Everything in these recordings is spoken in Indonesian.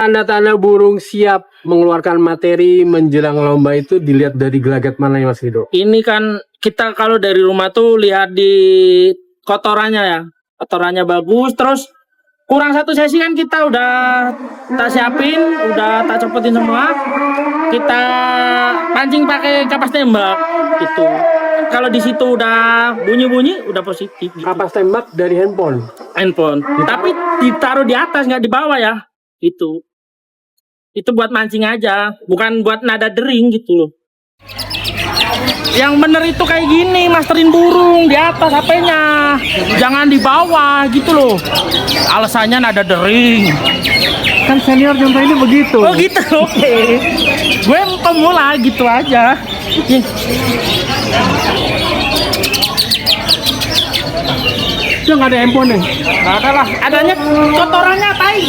Tanda-tanda burung siap mengeluarkan materi menjelang lomba itu dilihat dari gelagat mana ya Mas Rido? Ini kan kita kalau dari rumah tuh lihat di kotorannya ya. Kotorannya bagus, terus kurang satu sesi kan kita udah tak siapin, udah tak copotin semua. Kita pancing pakai kapas tembak gitu. Kalau di situ udah bunyi-bunyi udah positif gitu. Kapas tembak dari handphone. Tapi ditaruh di atas nggak di bawah ya. Itu buat mancing aja, bukan buat nada dering gitu loh. Yang bener itu kayak gini, masterin burung di atas HP-nya, jangan di bawah gitu loh. Alasannya nada dering. Kan senior contoh ini begitu. Oh gitu, oke. Gue pemula gitu aja. Itu nggak ada handphone nih. Nggak ada lah, adanya kotorannya tai.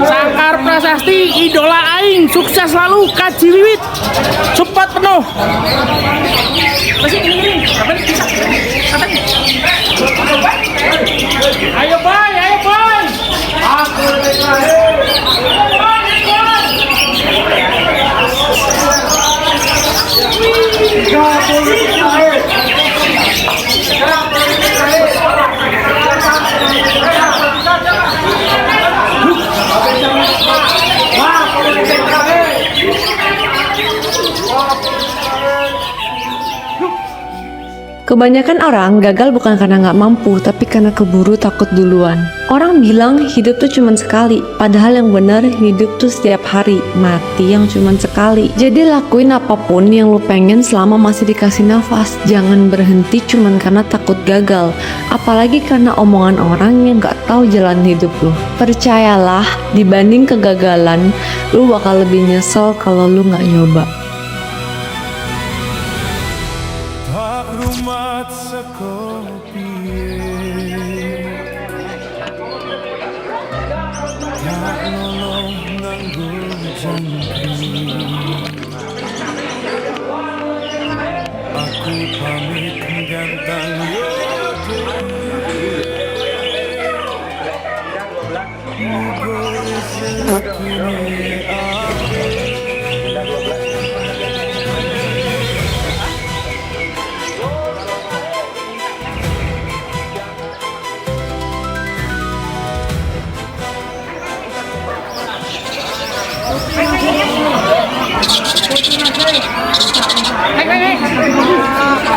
Sakar Prasasti, idola aing, sukses selalu, kaji wiwit, cepat penuh. Masih ini, apa nih? Ayo boy, ayo boy. Aku Kebanyakan orang gagal bukan karena nggak mampu, tapi karena keburu takut duluan. Orang bilang hidup tuh cuma sekali, padahal yang benar hidup tuh setiap hari, mati yang cuma sekali. Jadi lakuin apapun yang lu pengen selama masih dikasih nafas. Jangan berhenti cuma karena takut gagal, apalagi karena omongan orang yang nggak tahu jalan hidup lu. Percayalah, dibanding kegagalan, lu bakal lebih nyesel kalau lu nggak nyoba. Rumat sekopie tak nolong nganggo jangkrik. Aku pamit gantang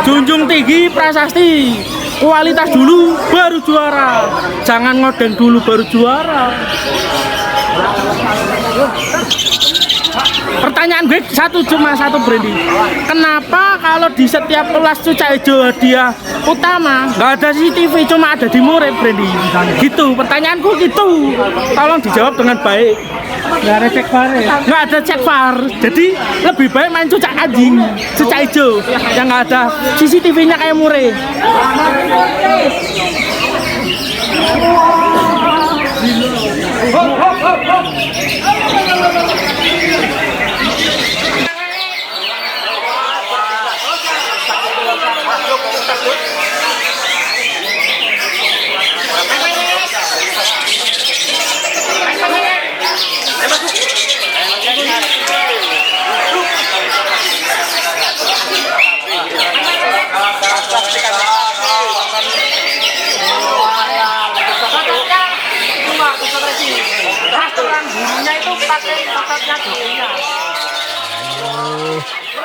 Junjung tinggi prasasti, kualitas dulu baru juara, jangan ngodeng dulu baru juara. Pertanyaan gue cuma satu Brandy, kenapa kalau di setiap kelas cuca hijau hadiah utama nggak ada CCTV, cuma ada di murid Brandy? Gitu, pertanyaanku gitu, tolong dijawab dengan baik. Nggak ada cek VAR ya? Nggak ada cek VAR, jadi lebih baik main cucak anjing, cucak hijau yang nggak ada CCTV-nya kayak murid.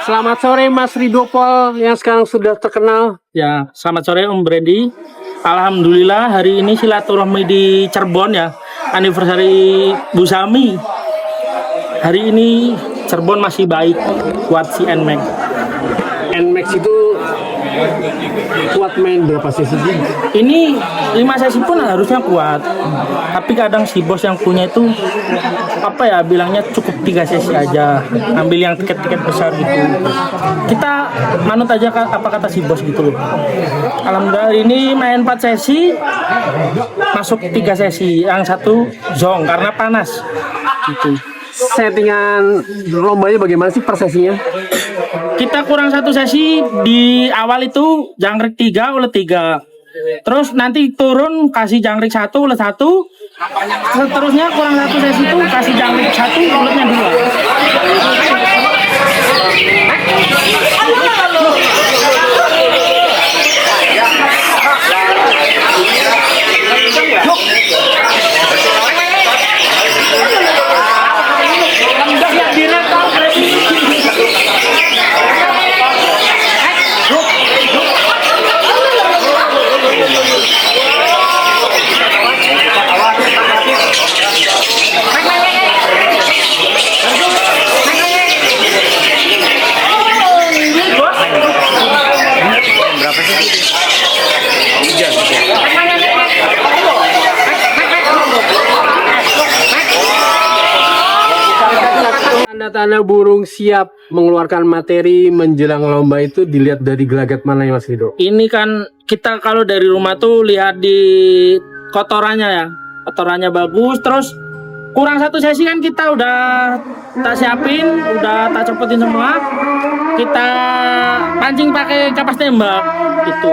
Selamat sore Mas Rido Pol yang sekarang sudah terkenal. Ya, selamat sore Om Brandy. Alhamdulillah hari ini silaturahmi di Cirebon ya, anniversary Bu Sami. Hari ini Cirebon masih baik buat si NMAX. NMAX itu kuat main berapa sesi sih? Ini 5 sesi pun harusnya kuat, tapi kadang si bos yang punya itu apa ya bilangnya cukup 3 sesi aja, ambil yang tiket-tiket besar gitu. Kita manut aja apa kata si bos gitu loh. Alhamdulillah hari ini main 4 sesi, masuk 3 sesi, yang satu zong karena panas gitu. Settingan lombanya bagaimana sih per sesinya? kita kurang satu sesi di awal itu jangkrik 3 ulet 3. Terus nanti turun kasih jangkrik 1 ulet 1. Seterusnya kurang satu sesi itu kasih jangkrik 1 uletnya 2. Tanda-tanda burung siap mengeluarkan materi menjelang lomba itu dilihat dari gelagat mana ya Mas Rido? Ini kan kita kalau dari rumah tuh lihat di kotorannya ya, kotorannya bagus. Terus kurang satu sesi kan kita udah tak siapin, udah tak copotin semua. Kita pancing pakai kapas tembak gitu.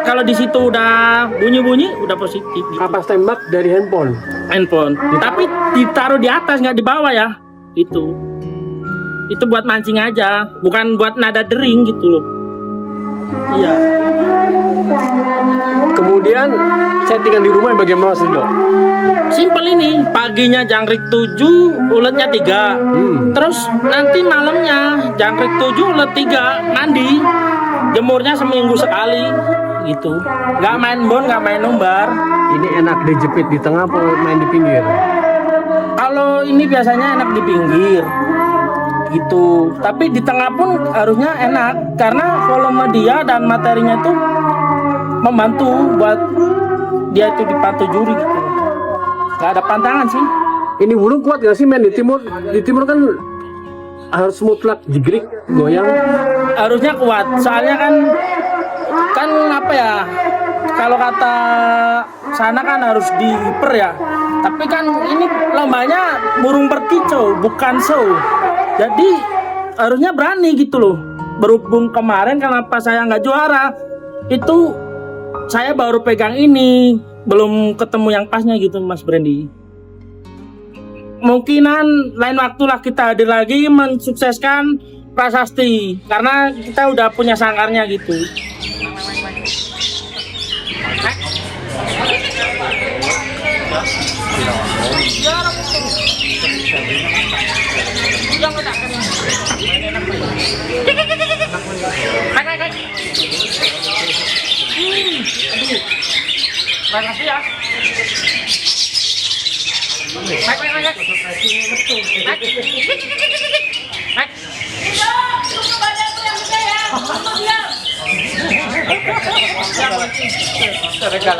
Kalau di situ udah bunyi-bunyi, udah positif. Gitu. Kapas tembak dari handphone. Tapi ditaruh di atas nggak di bawah ya. Itu buat mancing aja, bukan buat nada dering gitu loh. Iya. Kemudian settingan di rumah bagaimana Mas Rido? Simpel ini, paginya jangkrik 7, uletnya 3. Terus nanti malamnya jangkrik 7, ulet 3, mandi. Jemurnya seminggu sekali gitu. Nggak main bon, nggak main nombar. Ini enak dijepit di tengah atau main di pinggir? Kalau ini biasanya enak di pinggir gitu, tapi di tengah pun harusnya enak karena volume dia dan materinya itu membantu buat dia itu dipantau juri gitu. Gak ada pantangan sih. Ini burung kuat gak sih main di timur? Di timur kan harus mutlak jigrik, goyang. Harusnya kuat, soalnya kan apa ya? Kalau kata sana kan harus dihiper ya. Tapi kan ini lombanya burung perkicau, bukan show. Jadi harusnya berani gitu loh. Berhubung kemarin kenapa saya nggak juara, itu saya baru pegang ini, belum ketemu yang pasnya gitu Mas Brandy. Mungkinan lain waktulah kita hadir lagi mensukseskan prasasti, karena kita udah punya sangkarnya gitu. Tapi kalau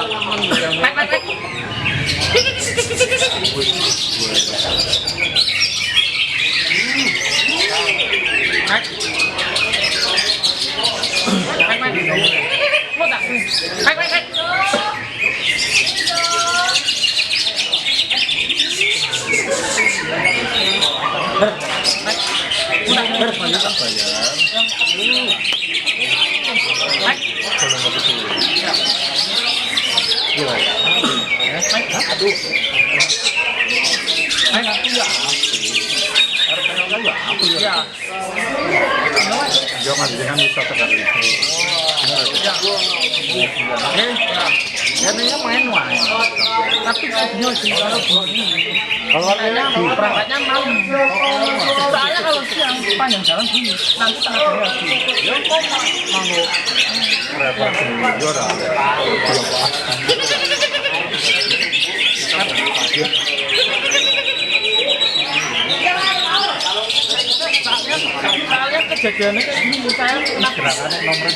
perangkatnya malam. Soalnya kalau siang panjang jalan bunyi, nanti tak ada lagi. Saya kejadiannya ini saya gerakan nomor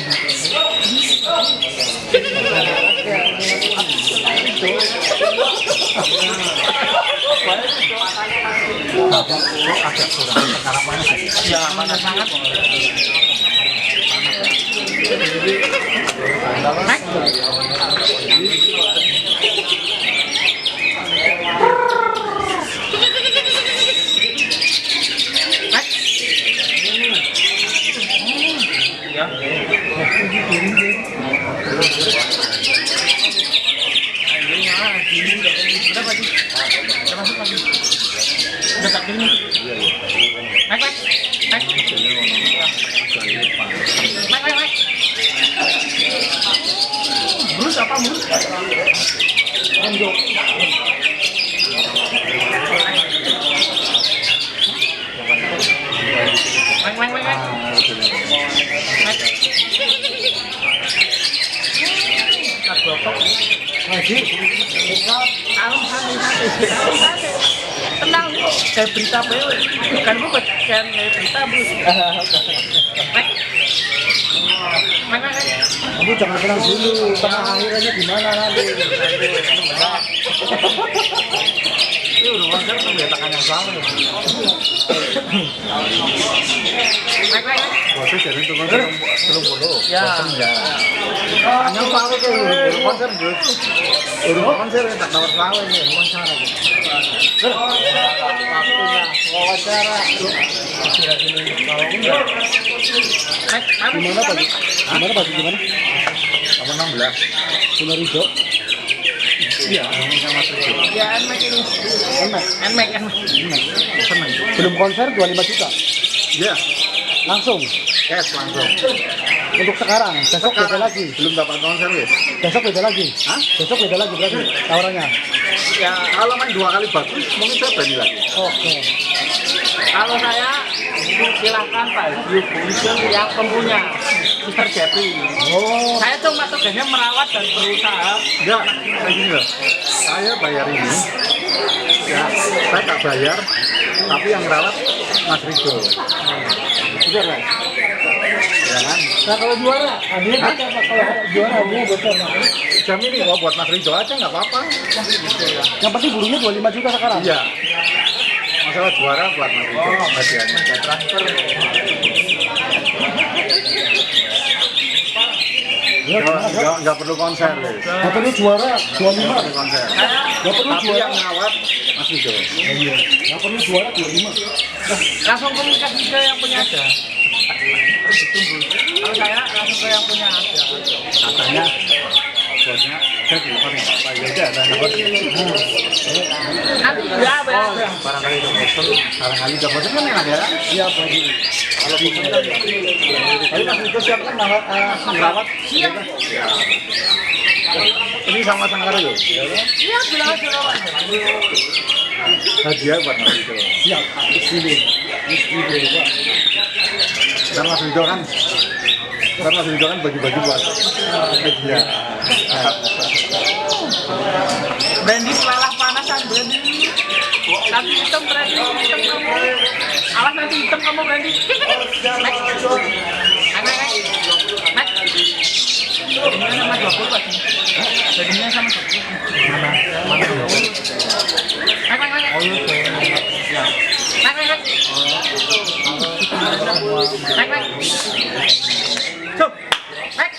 agak kurang perkara panas ya, panas sangat. Udah tak gini. Naik. Brus apa brus? Lanjut. Tenang, kayak berita apa ya? Bukan gue kayak berita bus. Kamu jangan tenang dulu, tengah akhirnya gimana nanti? Ini udah konser tuh beatakan yang sama nih. Bosnya jadi itu konser belum bolu. Ya. Hanya selawe ke lu konser bos. Udah konser tak tawar selawe nih konser aja. Waktunya wawancara. Gimana Pak? Gimana Pak? Gimana? Kamu 16. Punya Ridho? Iya, sama Ridho. Ya, Nmax ini. Nmax. Senang. Belum konser 25 juta. Iya. Langsung. Yes, langsung. Untuk sekarang, besok beda lagi. Belum dapat konser ya? Besok beda lagi. Hah? Besok beda lagi berarti tawarannya. Ya, kalau main 2 kali bagus, mungkin saya berani lagi. Oke. Kalau saya silahkan Pak hubungi yang pempunya Mr. Jeffrey. Oh, Saya cuma tugasnya merawat dan berusaha. Enggak, kayak gini loh. Saya bayar ini, ya saya tak bayar, tapi yang rawat Mas Ridho. betul kan? Ya kan? Nah kalau juara, hadiah buat apa? Kalau juara hadiah buat apa? Jam ini mau buat Mas Ridho aja nggak apa-apa. Yang penting burunya 25 juta sekarang. Iya. Masalah juara buat Mas Ridho. Hadiahnya. Transfer. Ya, gimana, Nggak perlu konser, wes. Nggak perlu juara 25. Nggak perlu konser. Nggak perlu Tapi juara. yang rawat Mas Ridho. Nggak perlu juara 25. Langsung komunikasi ke yang punya aja. Kalau saya langsung ke yang punya aja. Katanya bosnya saya telepon nggak apa-apa. Ya udah, ada telepon. Nanti ya aja. Barangkali udah bosan, barangkali udah bosan kan enak ya. Iya, Pak Haji. Kalau bosan kan ya. Tapi Mas Ridho siapkan rawat. Siap. Ini sama Sangkar loh. Iya, bilang aja Pak. Hadiah buat Mas Ridho. Siap. Sini. Sini, Pak. Dan Mas Ridho kan bagi-bagi buat hadiah. Brandy selalah panasan Brandy. Nanti hitam Brandy, hitam kamu. Awas nanti hitam kamu Brandy. Next. Jadinya sama 20 Pak. Jadinya sama 20. Mana? Naik.